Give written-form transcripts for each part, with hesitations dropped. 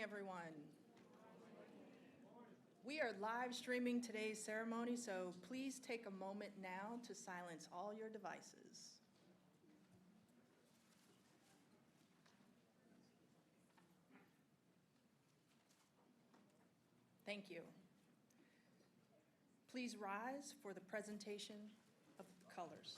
everyone. We are live streaming today's ceremony, so please take a moment now to silence all your devices. Thank you. Please rise for the presentation of colors.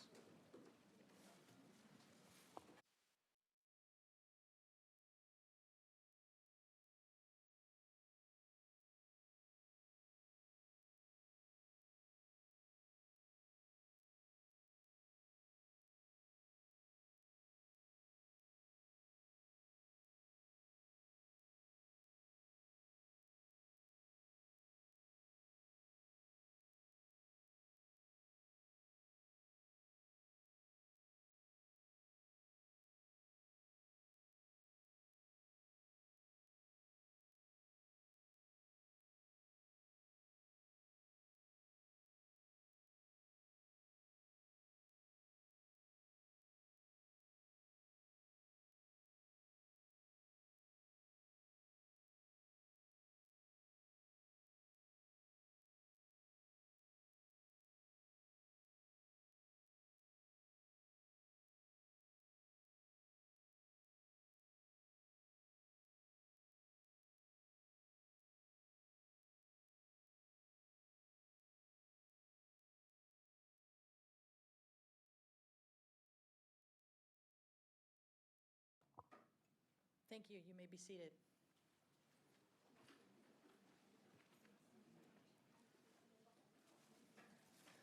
Thank you. You may be seated.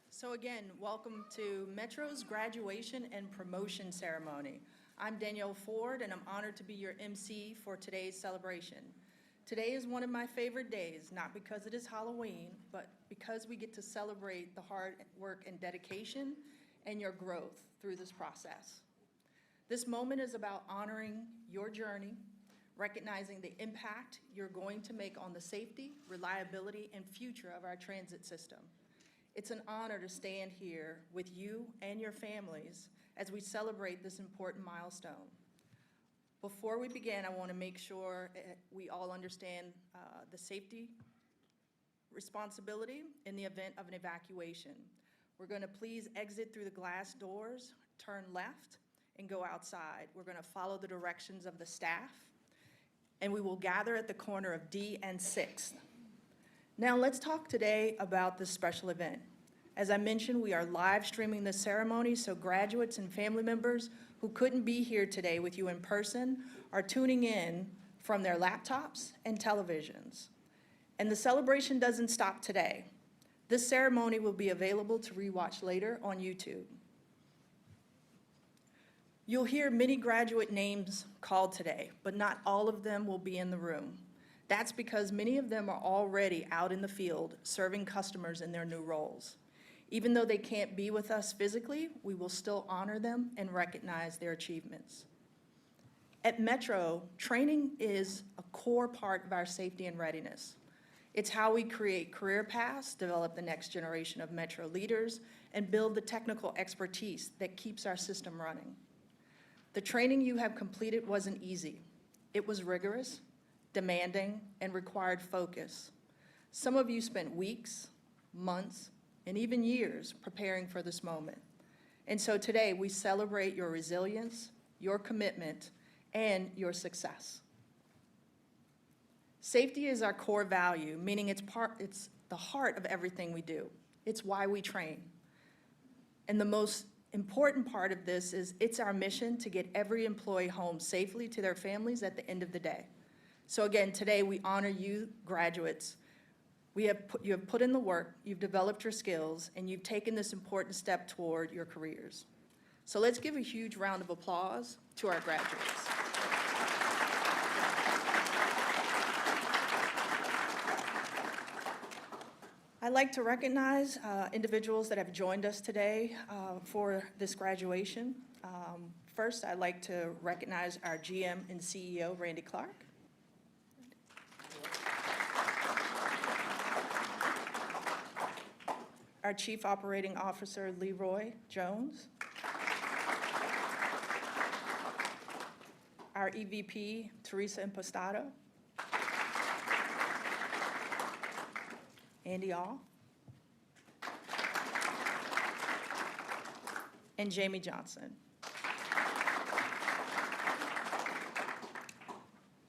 So again, welcome to Metro's graduation and promotion ceremony. I'm Danielle Ford, and I'm honored to be your MC for today's celebration. Today is one of my favorite days, not because it is Halloween, but because we get to celebrate the hard work and dedication and your growth through this process. This moment is about honoring your journey, recognizing the impact you're going to make on the safety, reliability, and future of our transit system. It's an honor to stand here with you and your families as we celebrate this important milestone. Before we begin, I want to make sure we all understand the safety responsibility in the event of an evacuation. We're going to please exit through the glass doors, turn left, and go outside. We're going to follow the directions of the staff, and we will gather at the corner of D and 6th. Now let's talk today about this special event. As I mentioned, we are live streaming this ceremony, so graduates and family members who couldn't be here today with you in person are tuning in from their laptops and televisions. And the celebration doesn't stop today. This ceremony will be available to rewatch later on YouTube. You'll hear many graduate names called today, but not all of them will be in the room. That's because many of them are already out in the field serving customers in their new roles. Even though they can't be with us physically, we will still honor them and recognize their achievements. At Metro, training is a core part of our safety and readiness. It's how we create career paths, develop the next generation of Metro leaders, and build the technical expertise that keeps our system running. The training you have completed wasn't easy. It was rigorous, demanding, and required focus. Some of you spent weeks, months, and even years preparing for this moment. And so today we celebrate your resilience, your commitment, and your success. Safety is our core value, meaning it's the heart of everything we do. It's why we train. And the most important part of this is it's our mission to get every employee home safely to their families at the end of the day. So again, today we honor you, graduates. You have put in the work, you've developed your skills, and you've taken this important step toward your careers. So let's give a huge round of applause to our graduates. I'd like to recognize individuals that have joined us today for this graduation. First, I'd like to recognize our GM and CEO, Randy Clark. Our Chief Operating Officer, Leroy Jones. Our EVP, Teresa Impostado. Andy All, and Jamie Johnson.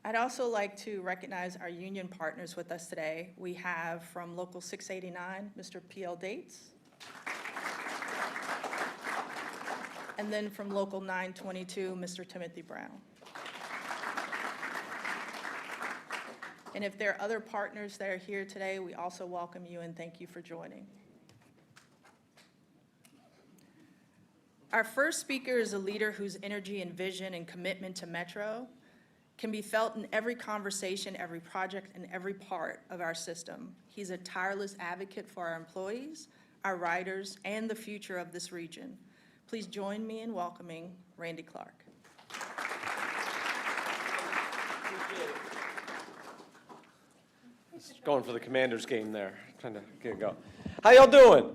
I'd also like to recognize our union partners with us today. We have from Local 689, Mr. P.L. Dates. And then from Local 922, Mr. Timothy Brown. And if there are other partners that are here today, we also welcome you and thank you for joining. Our first speaker is a leader whose energy and vision and commitment to Metro can be felt in every conversation, every project, and every part of our system. He's a tireless advocate for our employees, our riders, and the future of this region. Please join me in welcoming Randy Clark. Going for the Commanders game there, trying to get it go. How y'all doing?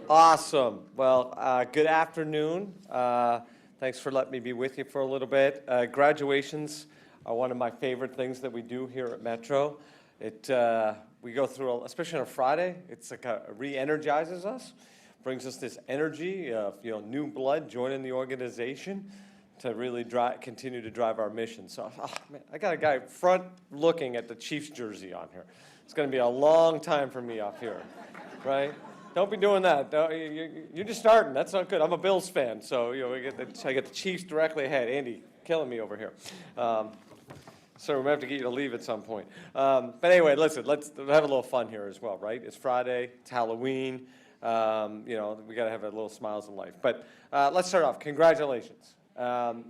Awesome. Well, good afternoon. Thanks for letting me be with you for a little bit. Graduations are one of my favorite things that we do here at Metro. We go through, especially on a Friday, it's like re-energizes us, brings us this energy of new blood joining the organization to really continue to drive our mission. So, man, I got a guy front looking at the Chiefs jersey on here. It's going to be a long time for me up here, right? Don't be doing that. You're just starting. That's not good. I'm a Bills fan, so I get the Chiefs directly ahead. Andy, killing me over here. So we might have to get you to leave at some point. But anyway, listen, let's have a little fun here as well, right? It's Friday. It's Halloween. We got to have a little smiles in life. But let's start off. Congratulations.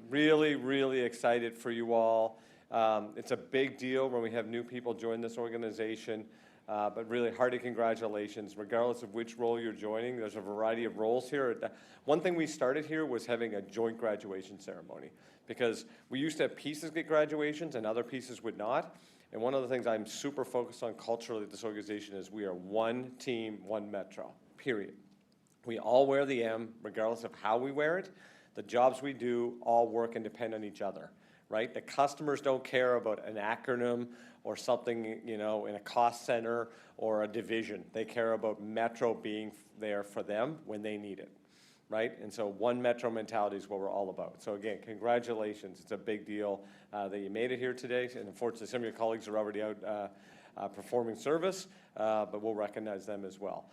Really, really excited for you all. It's a big deal when we have new people join this organization. But really hearty congratulations, regardless of which role you're joining. There's a variety of roles here. One thing we started here was having a joint graduation ceremony, because we used to have pieces get graduations and other pieces would not. And one of the things I'm super focused on culturally at this organization is we are one team, one Metro, period. We all wear the M, regardless of how we wear it. The jobs we do all work and depend on each other, right? The customers don't care about an acronym or something, in a cost center or a division. They care about Metro being there for them when they need it, right? And so one Metro mentality is what we're all about. So again, congratulations. It's a big deal that you made it here today. And unfortunately, some of your colleagues are already out performing service, but we'll recognize them as well.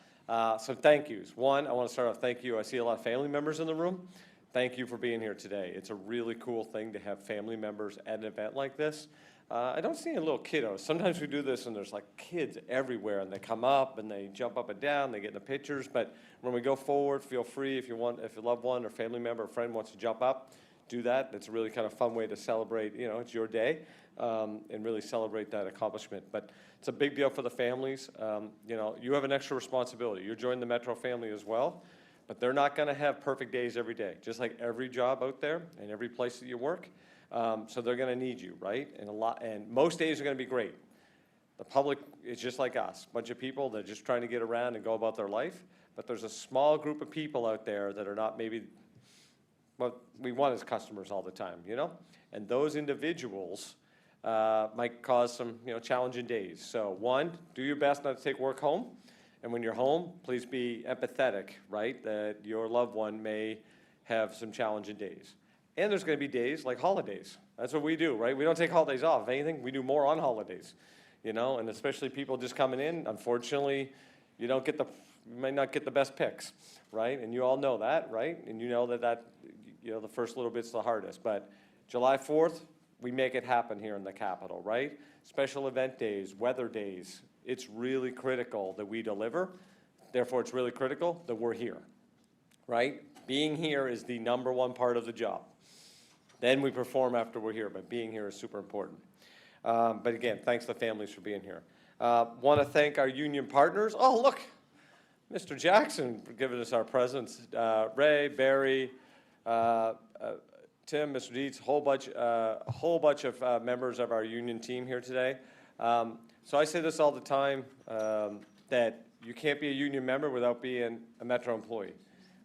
So thank yous. One, I want to start off, thank you. I see a lot of family members in the room. Thank you for being here today. It's a really cool thing to have family members at an event like this. I don't see any little kiddos. Sometimes we do this and there's like kids everywhere and they come up and they jump up and down, they get in the pictures, but when we go forward, feel free if your loved one or family member or friend wants to jump up, do that. It's a really kind of fun way to celebrate, it's your day, and really celebrate that accomplishment. But it's a big deal for the families. You have an extra responsibility. You're joining the Metro family as well, but they're not gonna have perfect days every day, just like every job out there and every place that you work. So they're going to need you, right? And most days are going to be great. The public is just like us, a bunch of people that are just trying to get around and go about their life. But there's a small group of people out there that are not maybe what we want as customers all the time, And those individuals might cause some, challenging days. So one, do your best not to take work home. And when you're home, please be empathetic, right? That your loved one may have some challenging days. And there's going to be days like holidays. That's what we do, right? We don't take holidays off. If anything, we do more on holidays, and especially people just coming in. Unfortunately, you may not get the best picks, right? And you all know that, right? And you know that the first little bit's the hardest. But July 4th, we make it happen here in the Capitol, right? Special event days, weather days. It's really critical that we deliver. Therefore, it's really critical that we're here, right? Being here is the number one part of the job. Then we perform after we're here, but being here is super important. But again, thanks to the families for being here. Want to thank our union partners. Oh, look, Mr. Jackson for giving us our presents. Ray, Barry, Tim, Mr. Dietz, a whole bunch of members of our union team here today. So I say this all the time, that you can't be a union member without being a Metro employee,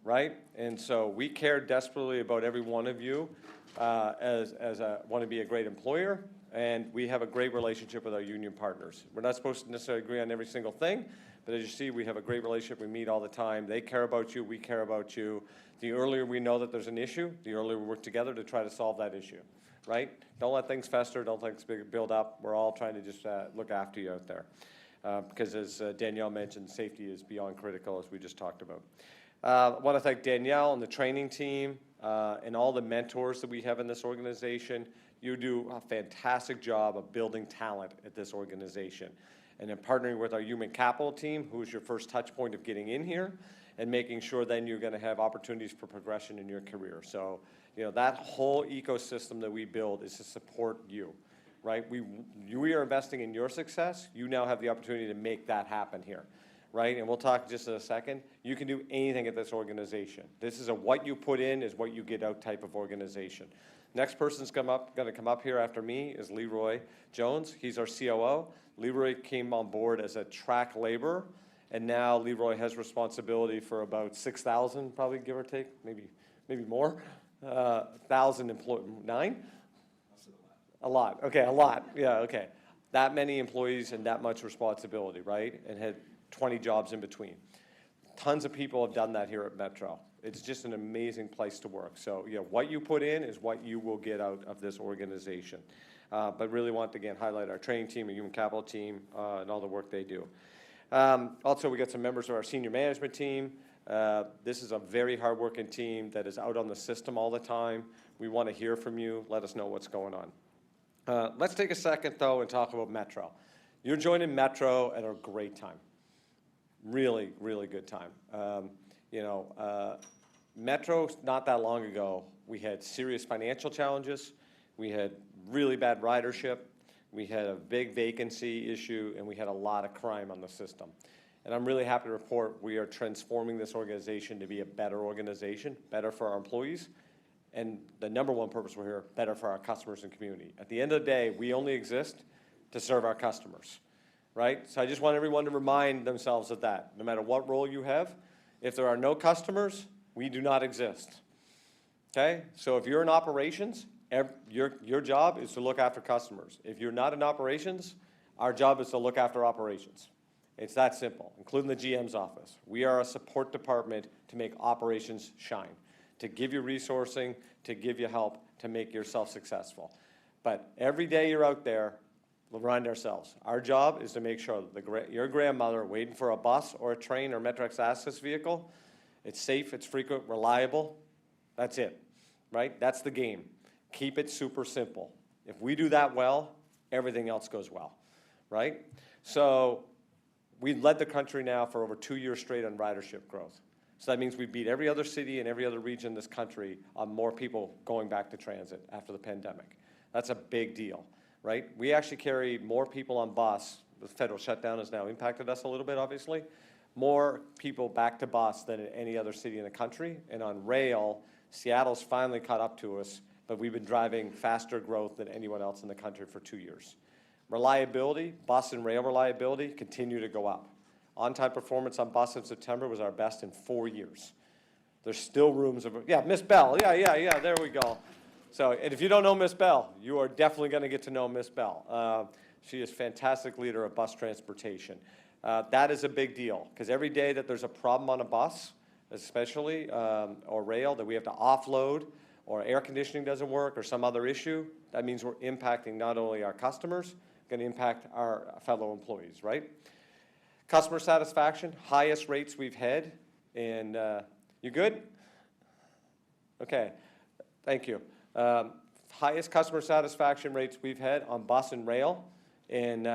right? And so we care desperately about every one of you. Want to be a great employer, And we have a great relationship with our union partners. We're not supposed to necessarily agree on every single thing, but as you see, we have a great relationship. We meet all the time. They care about you. We care about you. The earlier we know that there's an issue, the earlier we work together to try to solve that issue, right? Don't let things fester. Don't let things build up. We're all trying to just look after you out there. Because as Danielle mentioned, safety is beyond critical, as we just talked about. I want to thank Danielle and the training team and all the mentors that we have in this organization. You do a fantastic job of building talent at this organization. And then partnering with our human capital team, who is your first touch point of getting in here, and making sure then you're going to have opportunities for progression in your career. So, that whole ecosystem that we build is to support you, right? We are investing in your success. You now have the opportunity to make that happen here, right? And we'll talk just in a second. You can do anything at this organization. This is a what you put in is what you get out type of organization. Next person's going to come up here after me is Leroy Jones. He's our COO. Leroy came on board as a track laborer, and now Leroy has responsibility for about 6,000, probably give or take, maybe more, 1,000 employees. 9? A lot. Okay, a lot. Yeah, okay. That many employees and that much responsibility, right? And had 20 jobs in between. Tons of people have done that here at Metro. It's just an amazing place to work. So, what you put in is what you will get out of this organization. But really want to, again, highlight our training team, our human capital team, and all the work they do. Also, we got some members of our senior management team. This is a very hardworking team that is out on the system all the time. We want to hear from you. Let us know what's going on. Let's take a second, though, and talk about Metro. You're joining Metro at a great time. Really, really good time. Metro, not that long ago, we had serious financial challenges. We had really bad ridership. We had a big vacancy issue, and we had a lot of crime on the system. And I'm really happy to report we are transforming this organization to be a better organization, better for our employees, and the number one purpose we're here, better for our customers and community. At the end of the day, we only exist to serve our customers, right? So I just want everyone to remind themselves of that. No matter what role you have, if there are no customers, we do not exist, okay? So if you're in operations, your job is to look after customers. If you're not in operations, our job is to look after operations. It's that simple, including the GM's office. We are a support department to make operations shine, to give you resourcing, to give you help, to make yourself successful. But every day you're out there, we'll remind ourselves, our job is to make sure that your grandmother waiting for a bus or a train or Metrox access vehicle, it's safe, it's frequent, reliable. That's it, right? That's the game. Keep it super simple. If we do that well, everything else goes well, right? So we've led the country now for over 2 years straight on ridership growth. So that means we beat every other city and every other region in this country on more people going back to transit after the pandemic. That's a big deal, right? We actually carry more people on bus. The federal shutdown has now impacted us a little bit, obviously. More people back to bus than in any other city in the country. And on rail, Seattle's finally caught up to us, but we've been driving faster growth than anyone else in the country for 2 years. Reliability, bus and rail reliability continue to go up. On-time performance on bus in September was our best in 4 years. There's still rooms of, yeah, Miss Bell, yeah, there we go. So, and if you don't know Miss Bell, you are definitely going to get to know Miss Bell. She is a fantastic leader of bus transportation. That is a big deal, because every day that there's a problem on a bus, especially, or rail, that we have to offload, or air conditioning doesn't work, or some other issue, that means we're impacting not only our customers, going to impact our fellow employees, right? Customer satisfaction, highest rates we've had, and you good? Okay, thank you. Highest customer satisfaction rates we've had on bus and rail in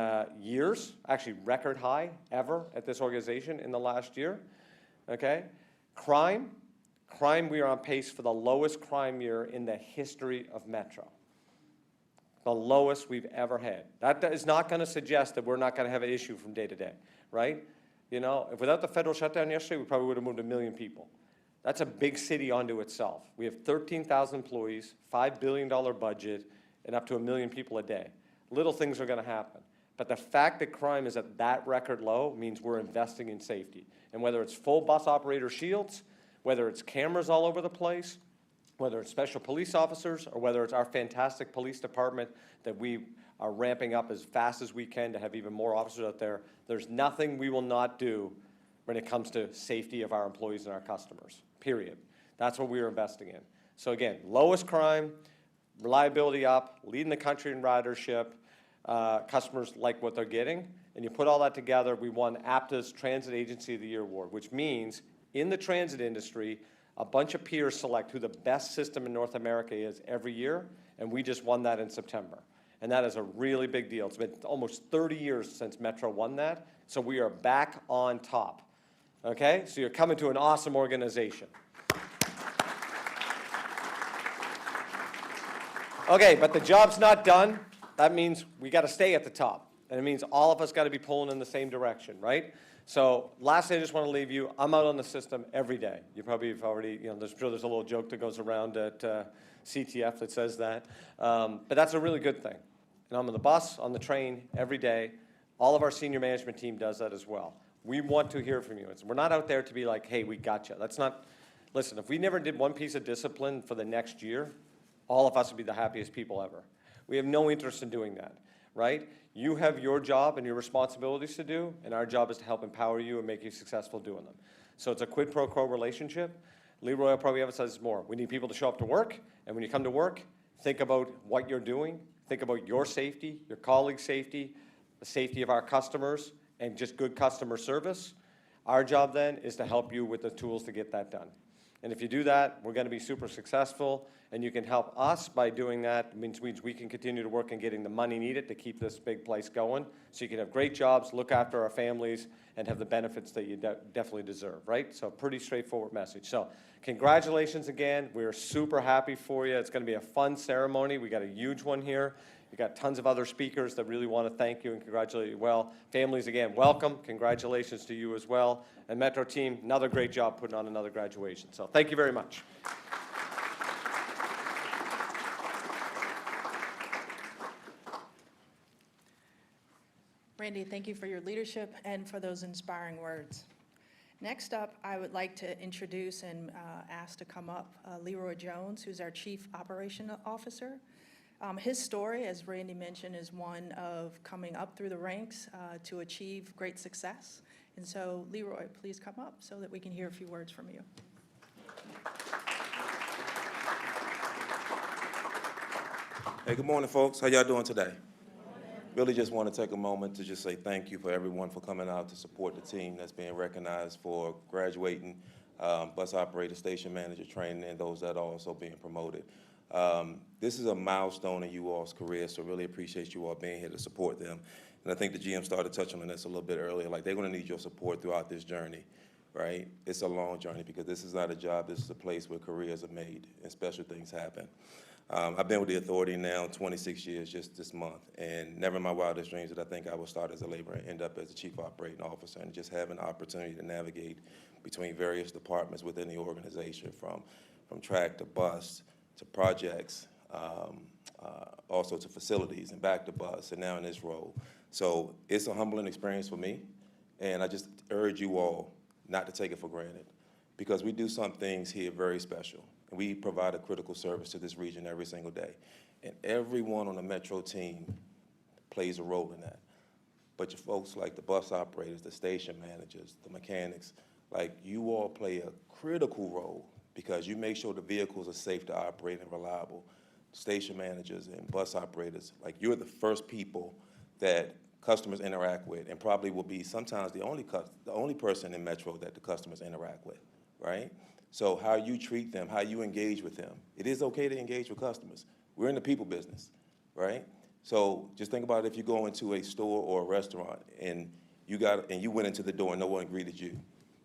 years, actually record high ever at this organization in the last year, okay? Crime, we are on pace for the lowest crime year in the history of Metro. The lowest we've ever had. That is not going to suggest that we're not going to have an issue from day to day, right? You know, if without the federal shutdown yesterday, we probably would have moved 1 million people. That's a big city onto itself. We have 13,000 employees, $5 billion budget, and up to 1 million people a day. Little things are going to happen. But the fact that crime is at that record low means we're investing in safety. And whether it's full bus operator shields, whether it's cameras all over the place, whether it's special police officers or whether it's our fantastic police department that we are ramping up as fast as we can to have even more officers out there. There's nothing we will not do when it comes to safety of our employees and our customers, period. That's what we are investing in. So again, lowest crime, reliability up, leading the country in ridership, customers like what they're getting, and you put all that together, we won APTA's Transit Agency of the Year award, which means in the transit industry, a bunch of peers select who the best system in North America is every year, and we just won that in September. And that is a really big deal. It's been almost 30 years since Metro won that, so we are back on top. Okay, so you're coming to an awesome organization. Okay, but the job's not done. That means we got to stay at the top. And it means all of us got to be pulling in the same direction, right? So lastly, I just want to leave you, I'm out on the system every day. You probably have already, there's a little joke that goes around at CTF that says that. But that's a really good thing. And I'm on the bus, on the train, every day. All of our senior management team does that as well. We want to hear from you. We're not out there to be like, hey, we got you. That's not, listen, if we never did one piece of discipline for the next year, all of us would be the happiest people ever. We have no interest in doing that, right? You have your job and your responsibilities to do, and our job is to help empower you and make you successful doing them. So it's a quid pro quo relationship. Leroy will probably emphasize more. We need people to show up to work, and when you come to work, think about what you're doing, think about your safety, your colleagues' safety, the safety of our customers, and just good customer service. Our job then is to help you with the tools to get that done. And if you do that, we're going to be super successful, and you can help us by doing that. It means we can continue to work on getting the money needed to keep this big place going, so you can have great jobs, look after our families, and have the benefits that you definitely deserve, right? So pretty straightforward message. So congratulations again. We're super happy for you. It's going to be a fun ceremony. We got a huge one here. We got tons of other speakers that really want to thank you and congratulate you well. Families, again, welcome. Congratulations to you as well. And Metro team, another great job putting on another graduation. So thank you very much. Randy, thank you for your leadership and for those inspiring words. Next up, I would like to introduce and ask to come up Leroy Jones, who's our Chief Operation Officer. His story, as Randy mentioned, is one of coming up through the ranks to achieve great success. And so, Leroy, please come up so that we can hear a few words from you. Hey, good morning, folks. How y'all doing today? Really just want to take a moment to just say thank you for everyone for coming out to support the team that's being recognized for graduating, bus operator, station manager training, and those that are also being promoted. This is a milestone in you all's career, so really appreciate you all being here to support them. And I think the GM started touching on this a little bit earlier, like they're going to need your support throughout this journey, right? It's a long journey because this is not a job, this is a place where careers are made and special things happen. I've been with the authority now 26 years just this month, and never in my wildest dreams did I think I would start as a laborer and end up as a chief operating officer, and just have an opportunity to navigate between various departments within the organization, from track to bus to projects, also to facilities and back to bus, and now in this role. So it's a humbling experience for me, and I just urge you all not to take it for granted, because we do some things here very special. And we provide a critical service to this region every single day. And everyone on the Metro team plays a role in that. But your folks like the bus operators, the station managers, the mechanics, like you all play a critical role because you make sure the vehicles are safe to operate and reliable. Station managers and bus operators, like you're the first people that customers interact with, and probably will be sometimes the only person in Metro that the customers interact with, right? So how you treat them, how you engage with them. It is okay to engage with customers. We're in the people business, right? So just think about if you go into a store or a restaurant and you went into the door and no one greeted you.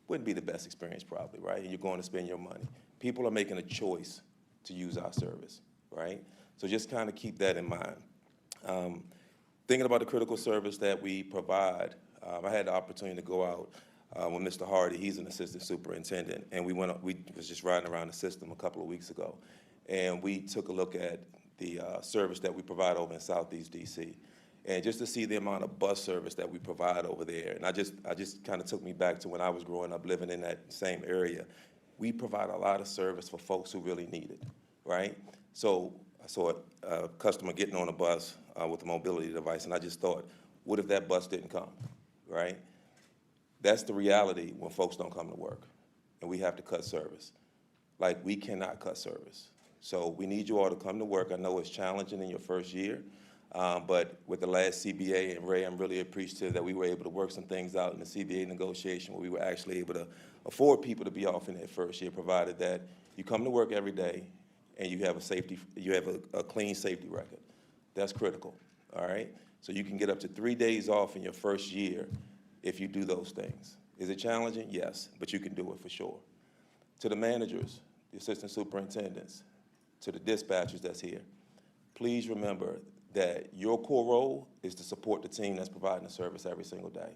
Wouldn't be the best experience probably, right? And you're going to spend your money. People are making a choice to use our service, right? So just kind of keep that in mind. Thinking about the critical service that we provide, I had the opportunity to go out with Mr. Hardy. He's an assistant superintendent, and we was just riding around the system a couple of weeks ago, and we took a look at the service that we provide over in Southeast DC, and just to see the amount of bus service that we provide over there, and I just kind of took me back to when I was growing up living in that same area. We provide a lot of service for folks who really need it, right? So I saw a customer getting on a bus with a mobility device, and I just thought, what if that bus didn't come, right? That's the reality when folks don't come to work, and we have to cut service. Like, we cannot cut service. So we need you all to come to work. I know it's challenging in your first year, but with the last CBA, and Ray, I'm really appreciative that we were able to work some things out in the CBA negotiation where we were actually able to afford people to be off in their first year, provided that you come to work every day and you have a clean safety record. That's critical, all right? So you can get up to 3 days off in your first year if you do those things. Is it challenging? Yes, but you can do it for sure. To the managers, the assistant superintendents, to the dispatchers that's here, please remember that your core role is to support the team that's providing the service every single day.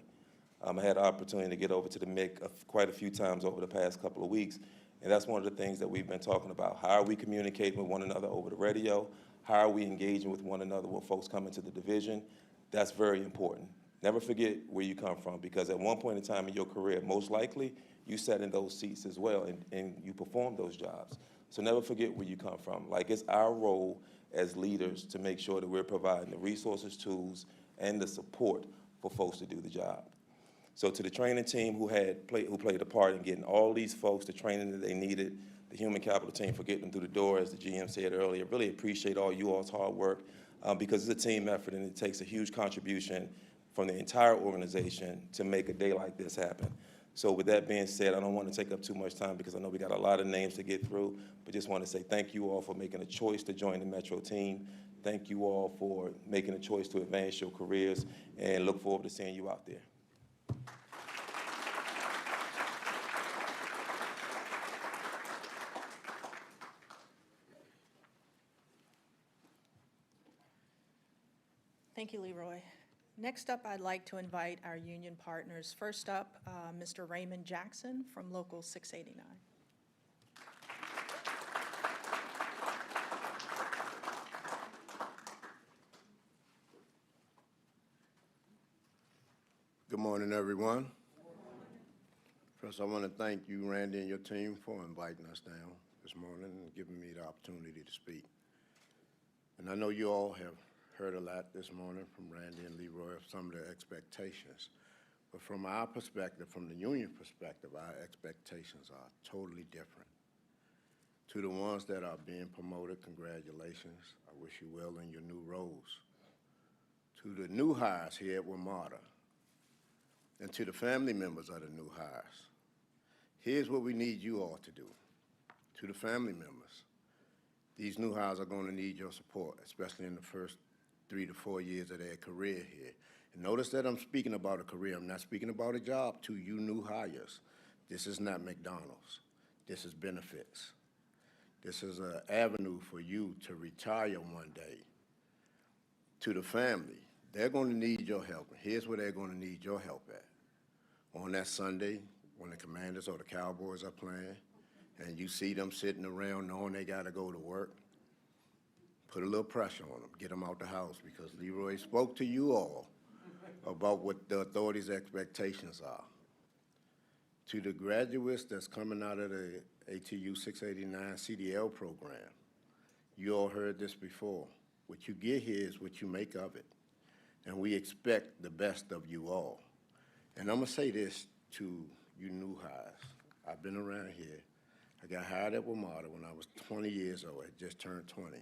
I had the opportunity to get over to the MIC quite a few times over the past couple of weeks, and that's one of the things that we've been talking about. How are we communicating with one another over the radio? How are we engaging with one another when folks come into the division? That's very important. Never forget where you come from, because at one point in time in your career, most likely, you sat in those seats as well, and you performed those jobs. So never forget where you come from. Like, it's our role as leaders to make sure that we're providing the resources, tools, and the support for folks to do the job. So to the training team who played a part in getting all these folks the training that they needed, the human capital team for getting them through the door, as the GM said earlier, really appreciate all you all's hard work, because it's a team effort and it takes a huge contribution from the entire organization to make a day like this happen. So with that being said, I don't want to take up too much time because I know we got a lot of names to get through, but just want to say thank you all for making a choice to join the Metro team. Thank you all for making a choice to advance your careers, and look forward to seeing you out there. Thank you, Leroy. Next up, I'd like to invite our union partners. First up, Mr. Raymond Jackson from Local 689. Good morning, everyone. First, I want to thank you, Randy, and your team for inviting us down this morning and giving me the opportunity to speak. And I know you all have heard a lot this morning from Randy and Leroy of some of the expectations. But from our perspective, from the union perspective, our expectations are totally different. To the ones that are being promoted, congratulations. I wish you well in your new roles. To the new hires here at WMATA, and to the family members of the new hires, here's what we need you all to do. To the family members, these new hires are going to need your support, especially in the first 3 to 4 years of their career here. And notice that I'm speaking about a career. I'm not speaking about a job. To you new hires, this is not McDonald's. This is benefits. This is an avenue for you to retire one day. To the family, they're going to need your help. Here's where they're going to need your help at. On that Sunday, when the Commanders or the Cowboys are playing, and you see them sitting around knowing they got to go to work, put a little pressure on them, get them out the house, because Leroy spoke to you all about what the authority's expectations are. To the graduates that's coming out of the ATU 689 CDL program, you all heard this before. What you get here is what you make of it. And we expect the best of you all. And I'm gonna say this to you new hires. I've been around here. I got hired at WMATA when I was 20 years old. I had just turned 20.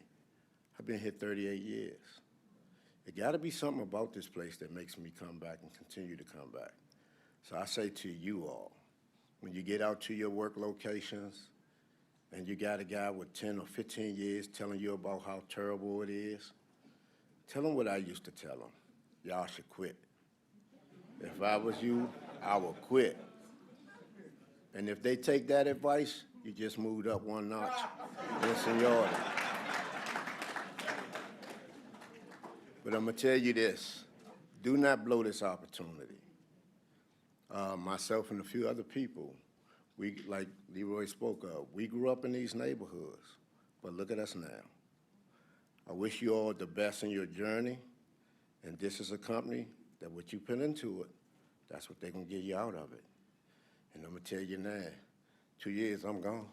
I've been here 38 years. It gotta be something about this place that makes me come back and continue to come back. So I say to you all, when you get out to your work locations and you got a guy with 10 or 15 years telling you about how terrible it is, tell them what I used to tell them. Y'all should quit. If I was you, I would quit. And if they take that advice, you just moved up one notch in seniority. But I'm gonna tell you this, do not blow this opportunity. Myself and a few other people, we, like Leroy spoke of, we grew up in these neighborhoods, but look at us now. I wish you all the best in your journey, and this is a company that what you put into it, that's what they're gonna get you out of it. And I'm gonna tell you now, 2 years, I'm gone.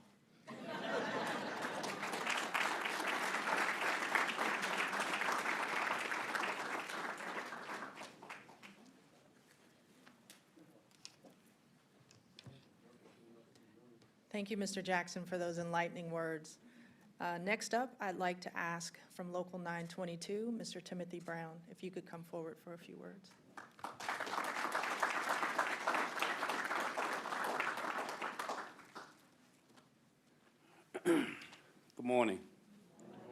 Thank you, Mr. Jackson, for those enlightening words. Next up, I'd like to ask from Local 922, Mr. Timothy Brown, if you could come forward for a few words. Good morning.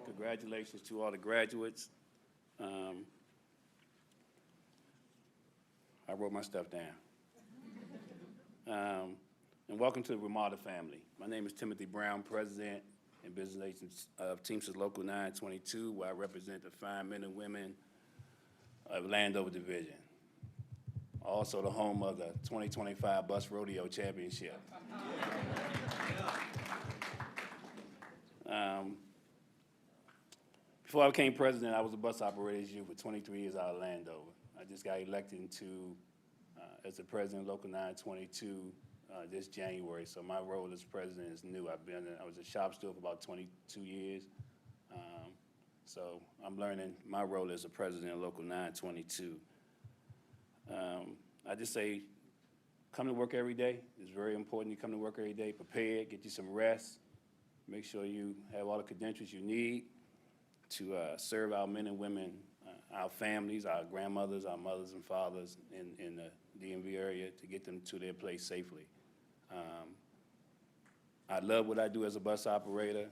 Congratulations to all the graduates. I wrote my stuff down. And welcome to the Ramada family. My name is Timothy Brown, President and Business Agent of Teamsters Local 922, where I represent the fine men and women of Landover Division. Also the home of the 2025 Bus Rodeo Championship. Before I became president, I was a bus operator as you for 23 years out of Landover. I just got elected as the president of Local 922 this January, so my role as president is new. I was a shop steward for about 22 years, so I'm learning my role as the president of Local 922. I just say, come to work every day. It's very important you come to work every day, prepared, get you some rest, make sure you have all the credentials you need to serve our men and women, our families, our grandmothers, our mothers and fathers in the DMV area, to get them to their place safely. I love what I do as a bus operator,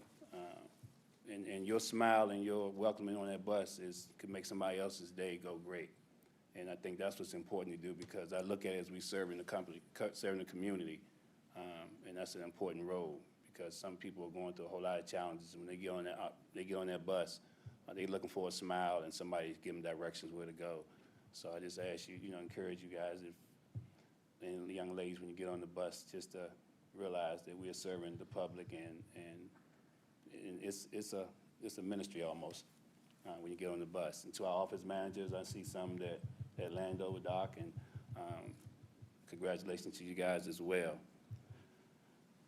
and your smile and your welcoming on that bus could make somebody else's day go great. And I think that's what's important to do, because I look at it as we serving the community, and that's an important role, because some people are going through a whole lot of challenges. When they get on that bus, they're looking for a smile and somebody to give them directions where to go. So I just ask you, encourage you guys, and the young ladies, when you get on the bus, just to realize that we are serving the public, and it's a ministry almost when you get on the bus. And to our office managers, I see some that Landover Doc, and congratulations to you guys as well.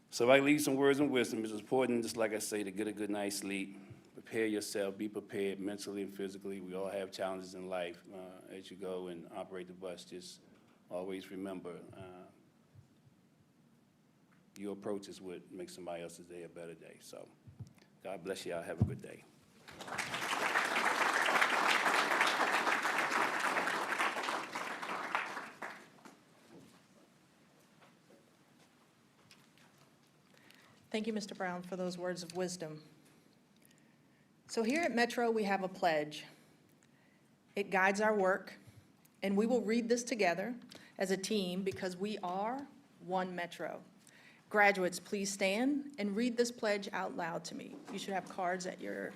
So if I leave some words of wisdom, it's important, just like I say, to get a good night's sleep. Prepare yourself, be prepared mentally and physically. We all have challenges in life as you go and operate the bus. Just always remember, your approach is what makes somebody else's day a better day. So God bless you. I'll have a good day. Thank you, Mr. Brown, for those words of wisdom. So here at Metro, we have a pledge. It guides our work, and we will read this together as a team because we are one Metro. Graduates, please stand and read this pledge out loud to me. You should have cards at your...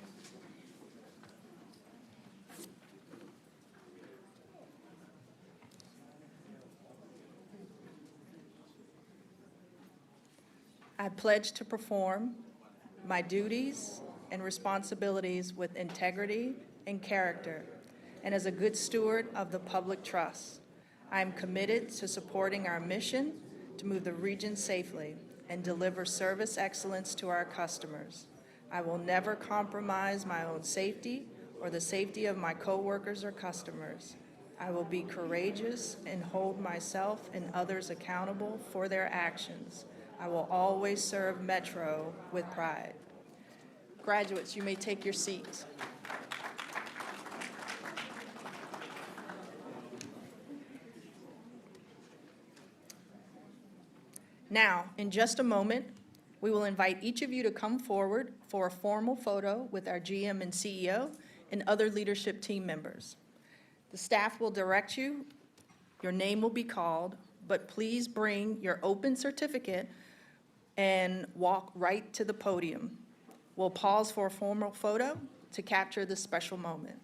I pledge to perform my duties and responsibilities with integrity and character, and as a good steward of the public trust. I am committed to supporting our mission to move the region safely and deliver service excellence to our customers. I will never compromise my own safety or the safety of my coworkers or customers. I will be courageous and hold myself and others accountable for their actions. I will always serve Metro with pride. Graduates, you may take your seats. Now, in just a moment, we will invite each of you to come forward for a formal photo with our GM and CEO and other leadership team members. The staff will direct you, your name will be called, but please bring your open certificate and walk right to the podium. We'll pause for a formal photo to capture this special moment.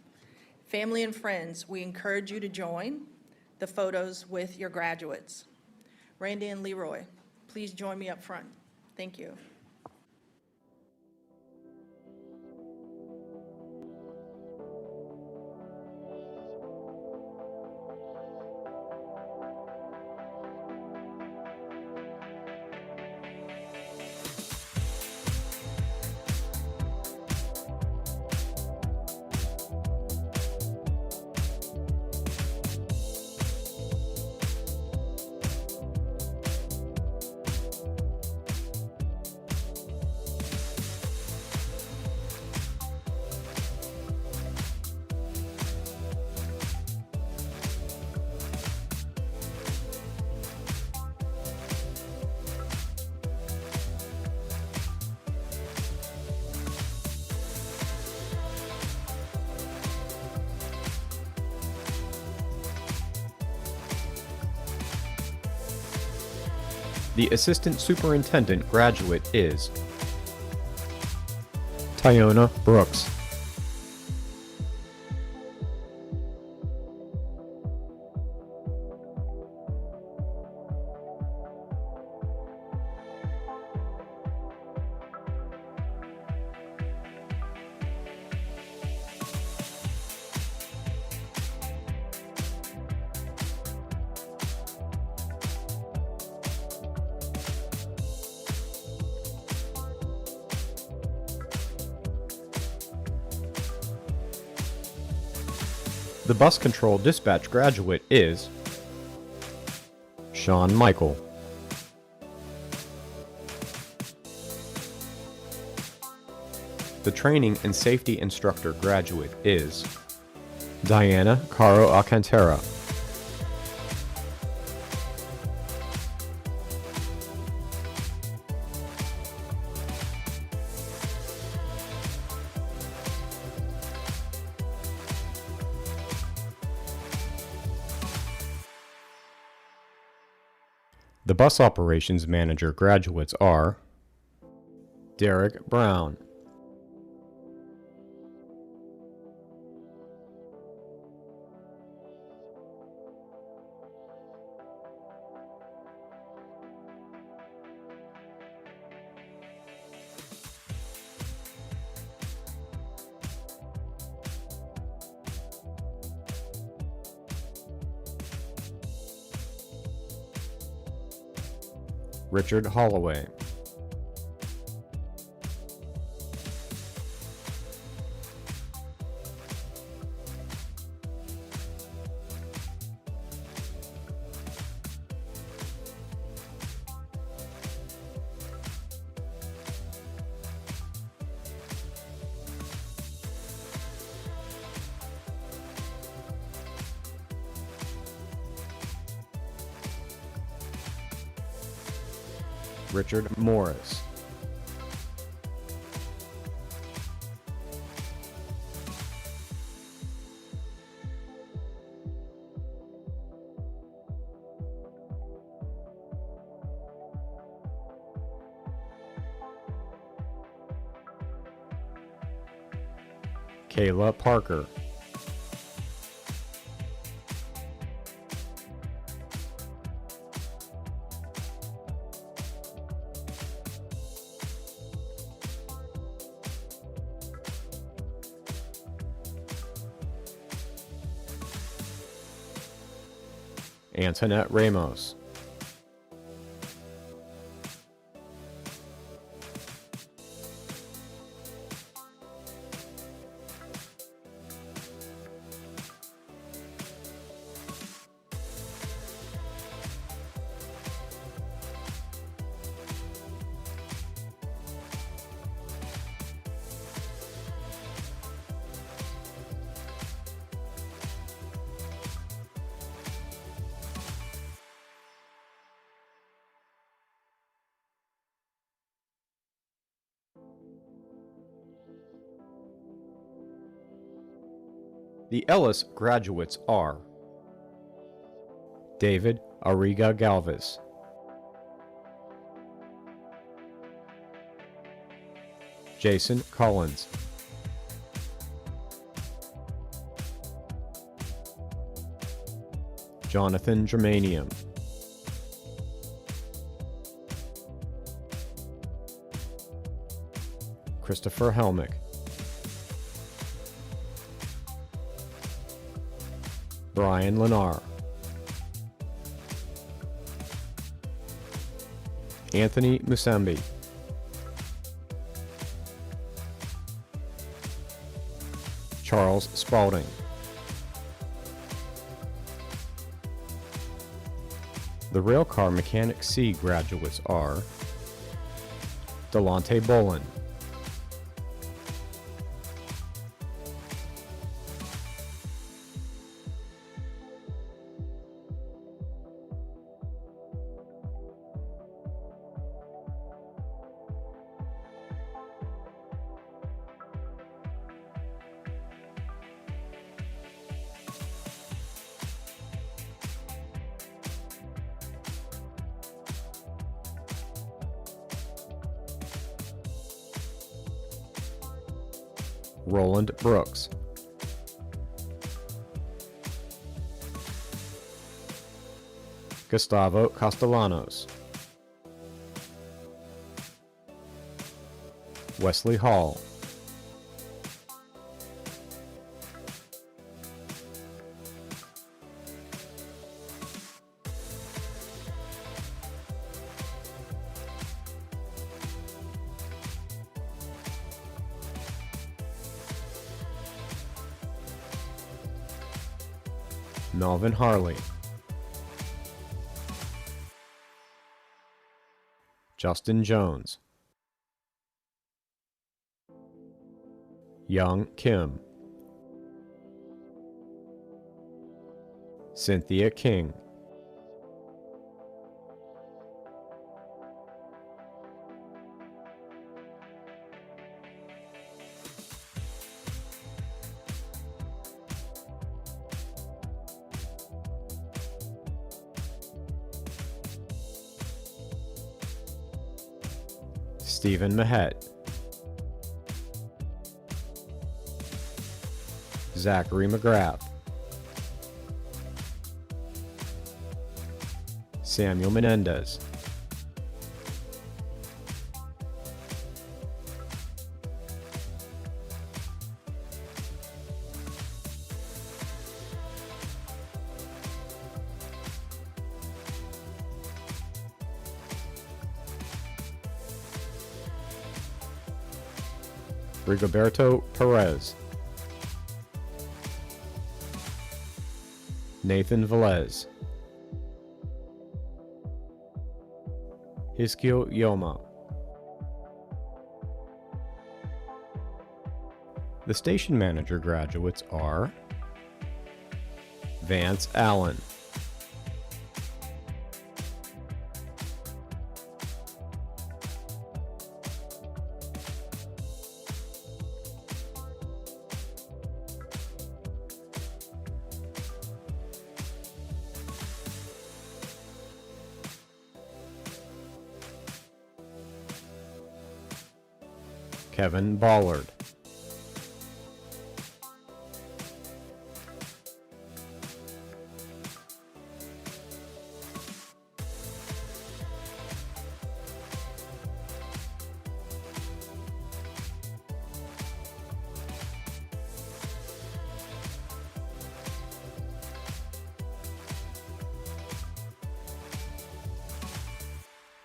Family and friends, we encourage you to join the photos with your graduates. Randy and Leroy, please join me up front. Thank you. The Assistant Superintendent graduate is Tyona Brooks. The Bus Control Dispatch graduate is Sean Michael. The Training and Safety Instructor graduate is Diana Caro Alcantara. The Bus Operations Manager graduates are Derek Brown, Richard Holloway, Richard Morris, Kayla Parker, Antoinette Ramos, The Ellis graduates are David Arriga Galvez, Jason Collins, Jonathan Germanium, Christopher Helmick, Brian Lenar, Anthony Musambi, Charles Spalding, the Railcar Mechanic C graduates are Delonte Bolin, Roland Brooks. Gustavo Castellanos. Wesley Hall. Melvin Harley. Justin Jones. Young Kim. Cynthia King. Stephen Mahet. Zachary McGrath. Samuel Menendez. Rigoberto Perez. Nathan Velez. Iskio Yoma. The station manager graduates are Vance Allen, Kevin Ballard,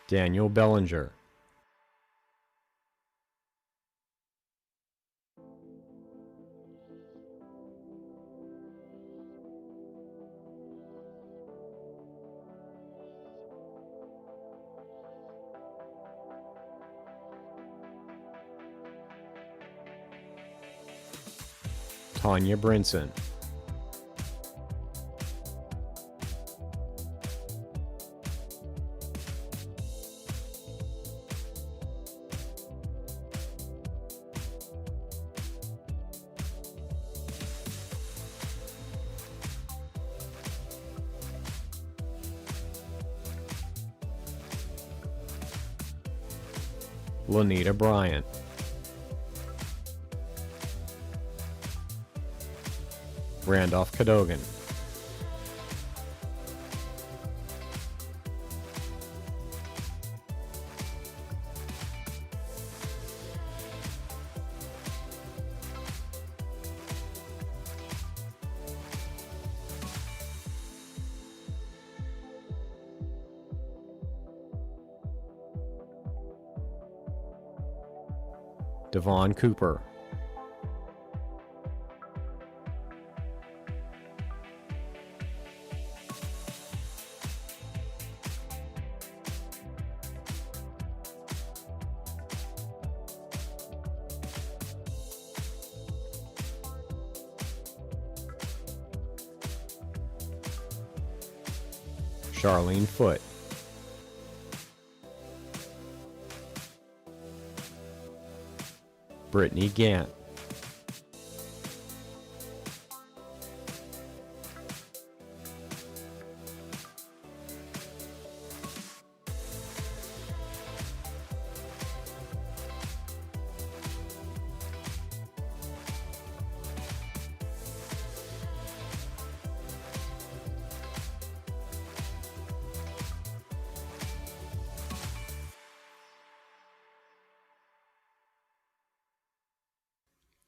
Daniel Bellinger, Tanya Brinson, Lanita Bryant, Randolph Cadogan, Devon Cooper, Charlene Foote, Brittany Gant,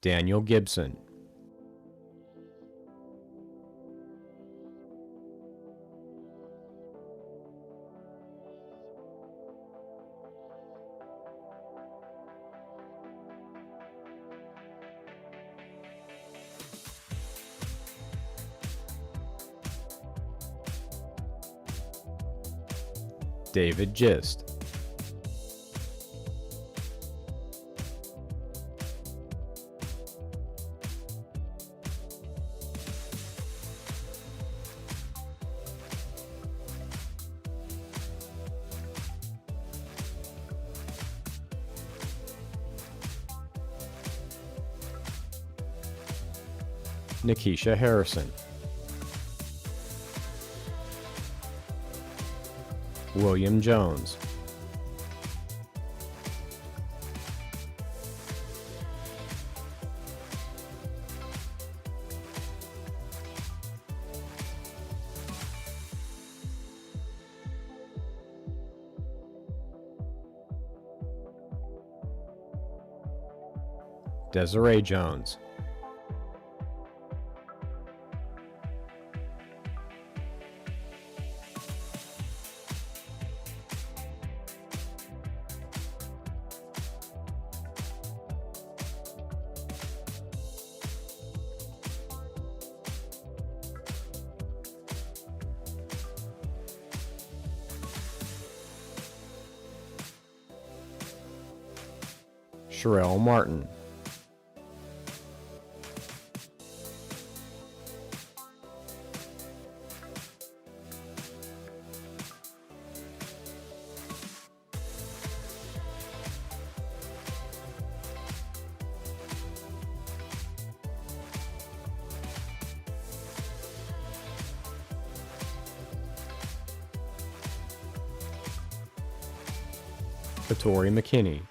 Daniel Gibson, David Gist, Nikisha Harrison, William Jones, Desiree Jones, Sherelle Martin, Katori McKinney,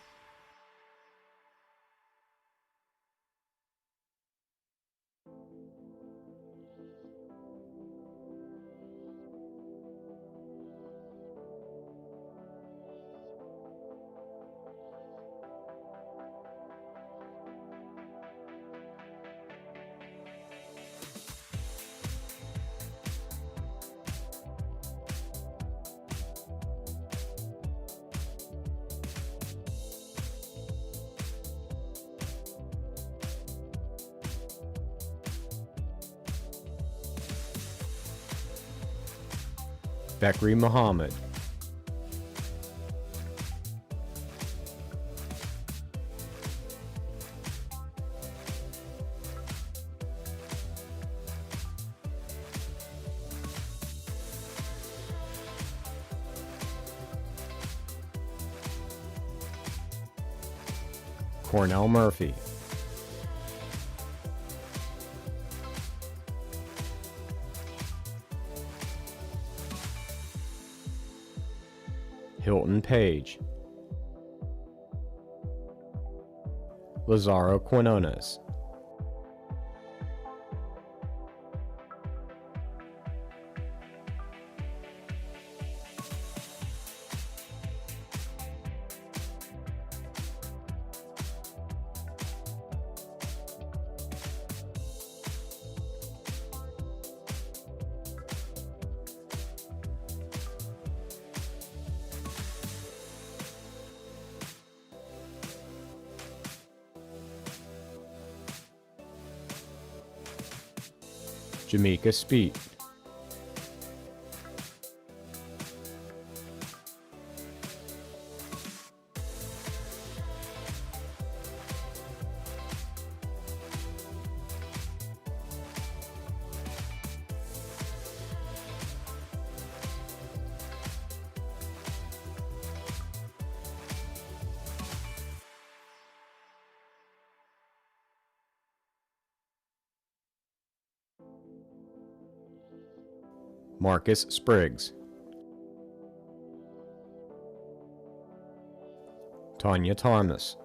Bekri Muhammad, Cornell Murphy, Hilton Page, Lazaro Quinones, Jamaica Speet, Marcus Spriggs, Tanya Thomas,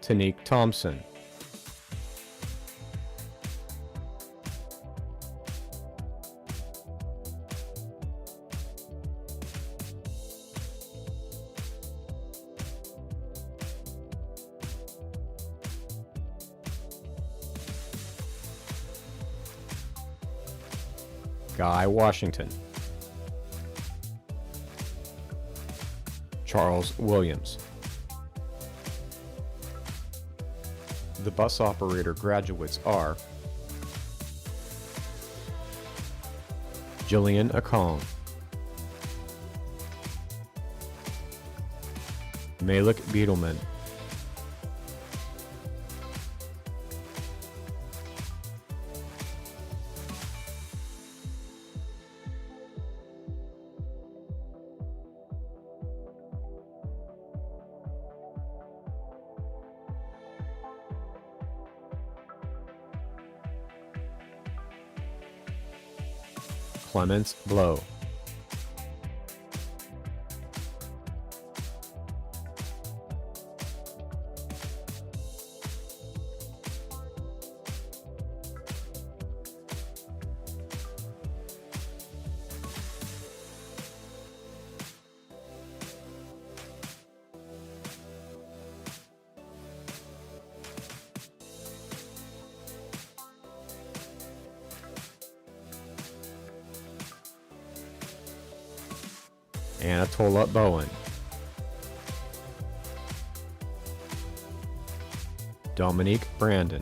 Tanique Thompson, Guy Washington. Charles Williams. The bus operator graduates are Jillian Akong, Malik Beetleman, Clements Blow, Anatola Bowen, Dominique Brandon,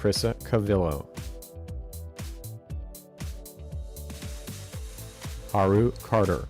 Krissa Cavillo, Haru Carter,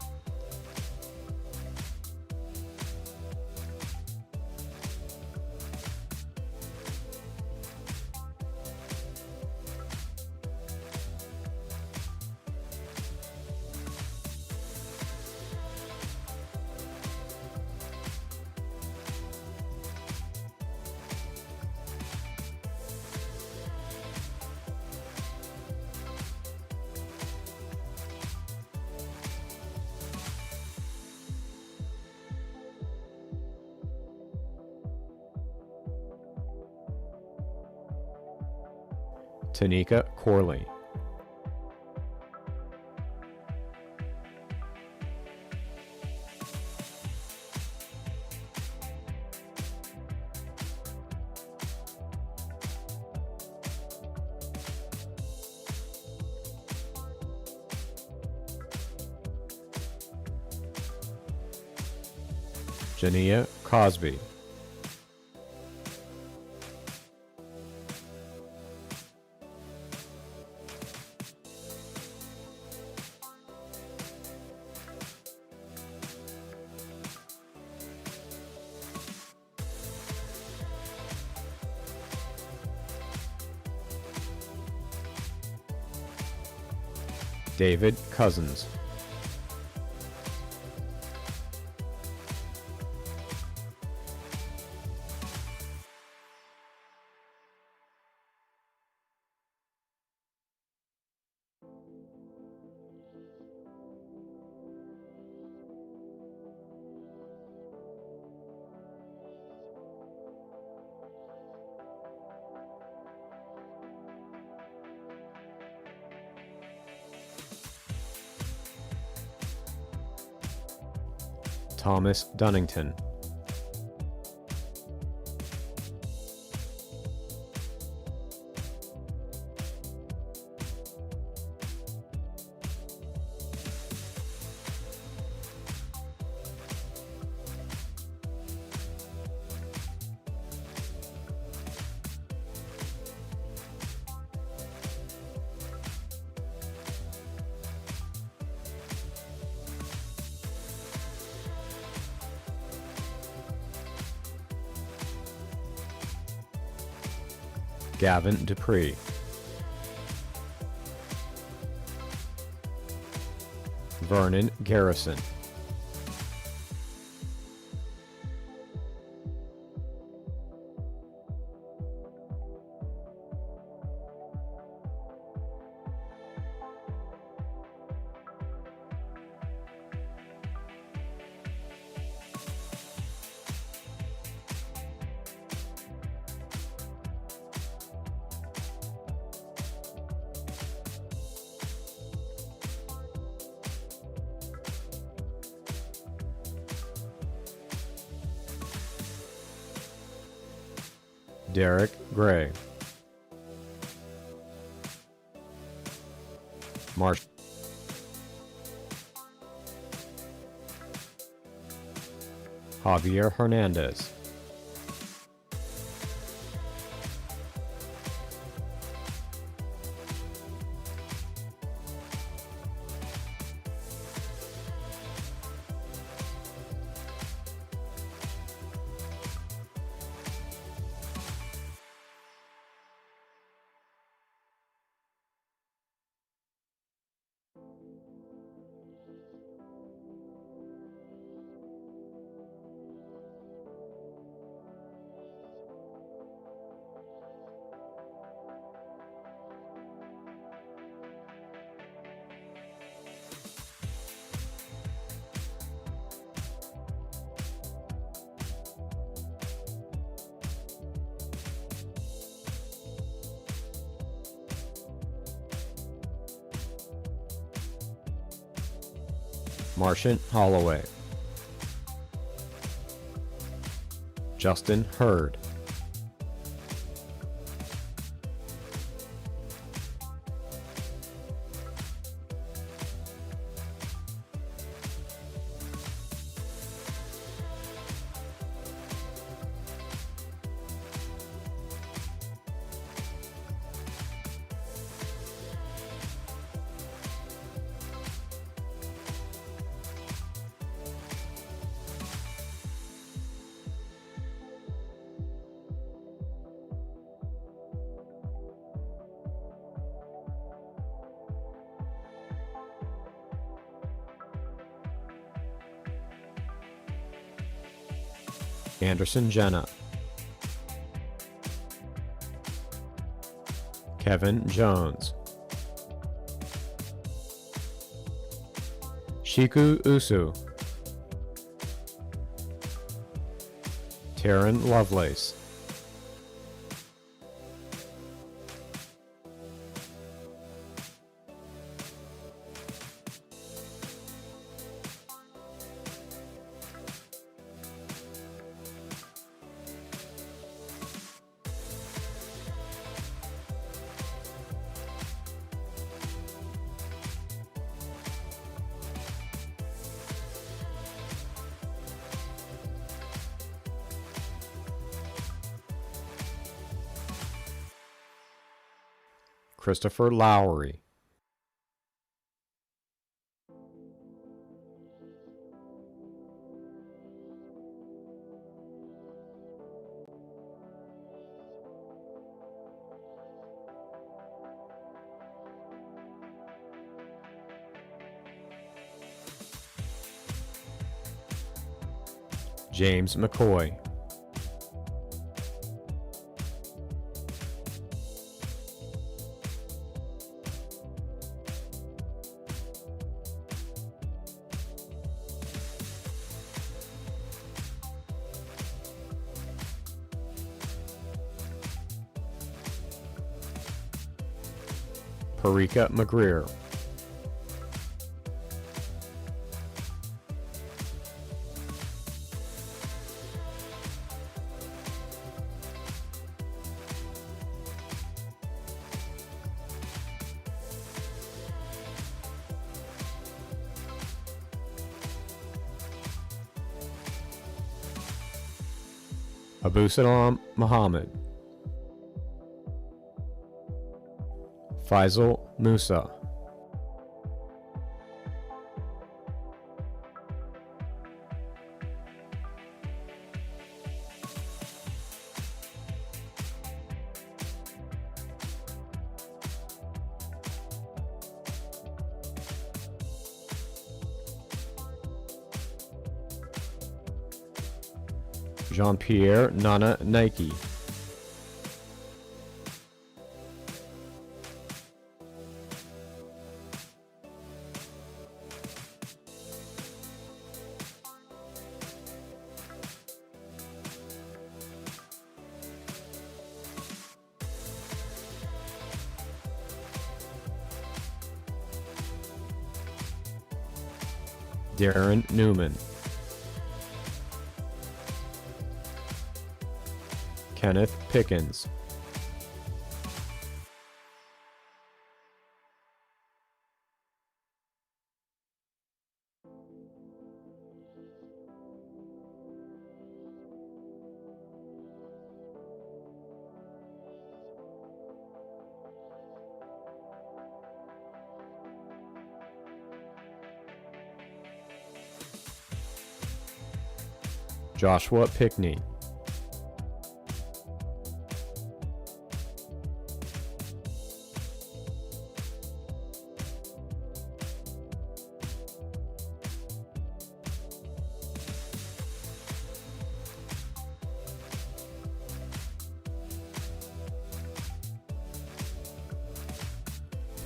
Tanika Corley, Jania Cosby, David Cousins, Thomas Dunnington, Gavin Dupree, Vernon Garrison, Derek Gray. Marsh. Javier Hernandez. Martian Holloway. Justin Hurd. Anderson Jenna. Kevin Jones. Shiku Usu. Taryn Lovelace. Christopher Lowry. James McCoy. Parika McGreer. Abusalam Muhammad. Faisal Musa. Jean-Pierre Nana Nike. Darren Newman. Kenneth Pickens. Joshua Pickney.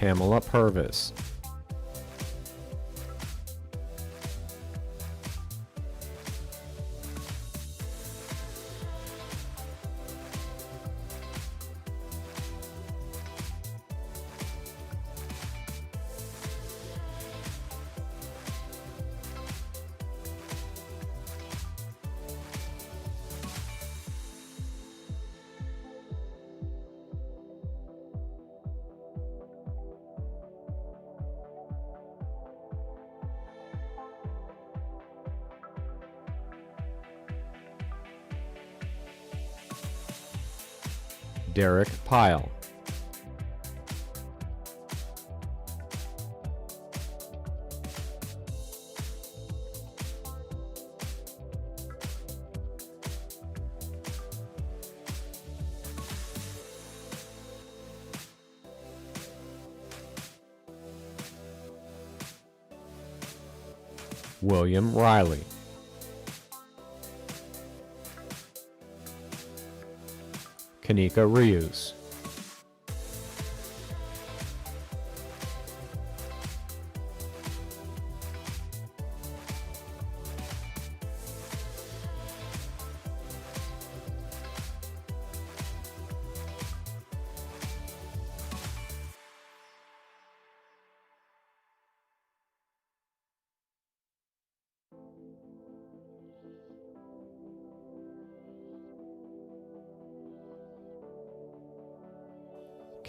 Pamela Purvis. Derek Pyle. William Riley. Kanika Rios.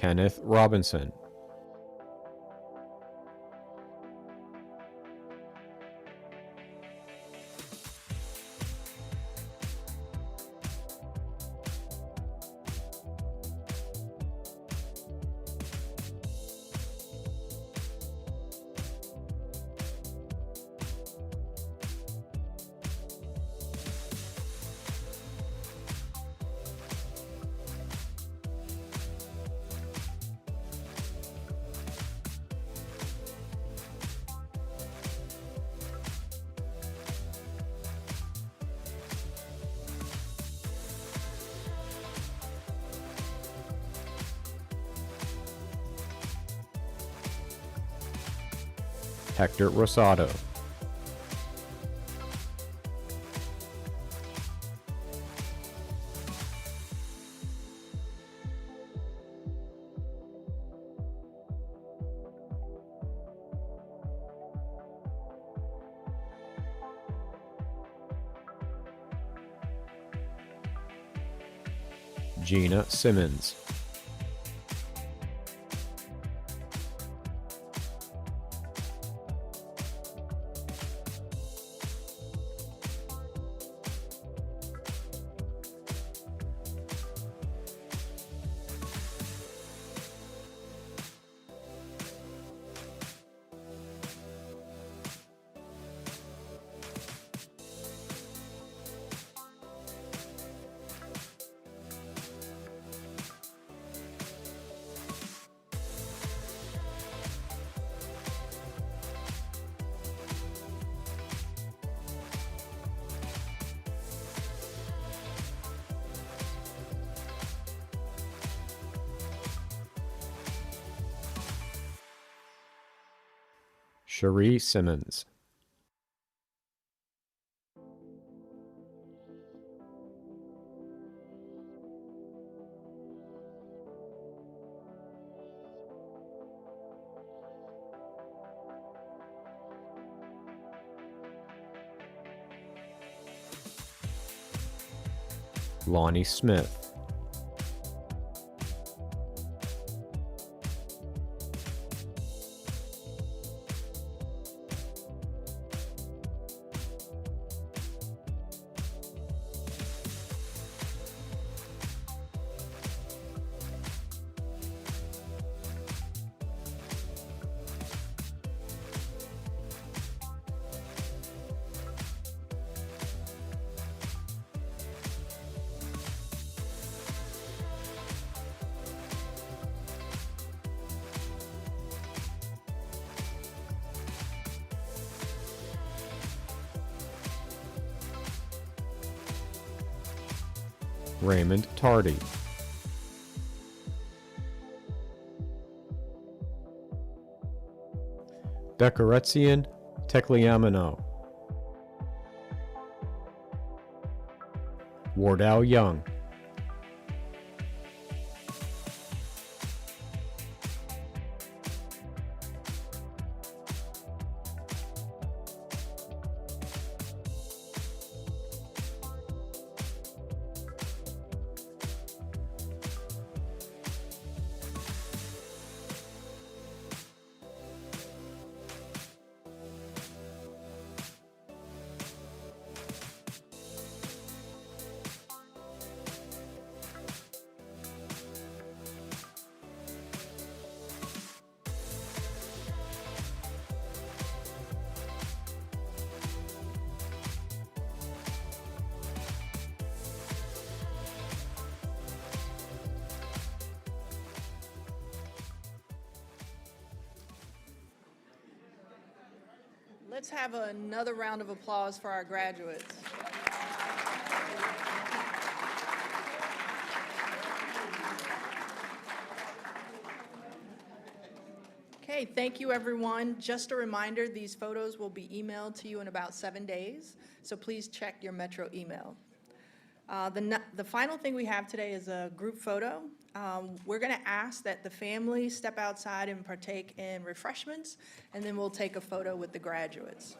Kenneth Robinson. Hector Rosado. Gina Simmons. Cherie Simmons. Lonnie Smith. Raymond Tardy. Bekaretzian Tekliamino. Wardell Young. Let's have another round of applause for our graduates. Okay, thank you, everyone. Just a reminder, these photos will be emailed to you in about 7 days, so please check your Metro email. The final thing we have today is a group photo. We're going to ask that the family step outside and partake in refreshments, and then we'll take a photo with the graduates.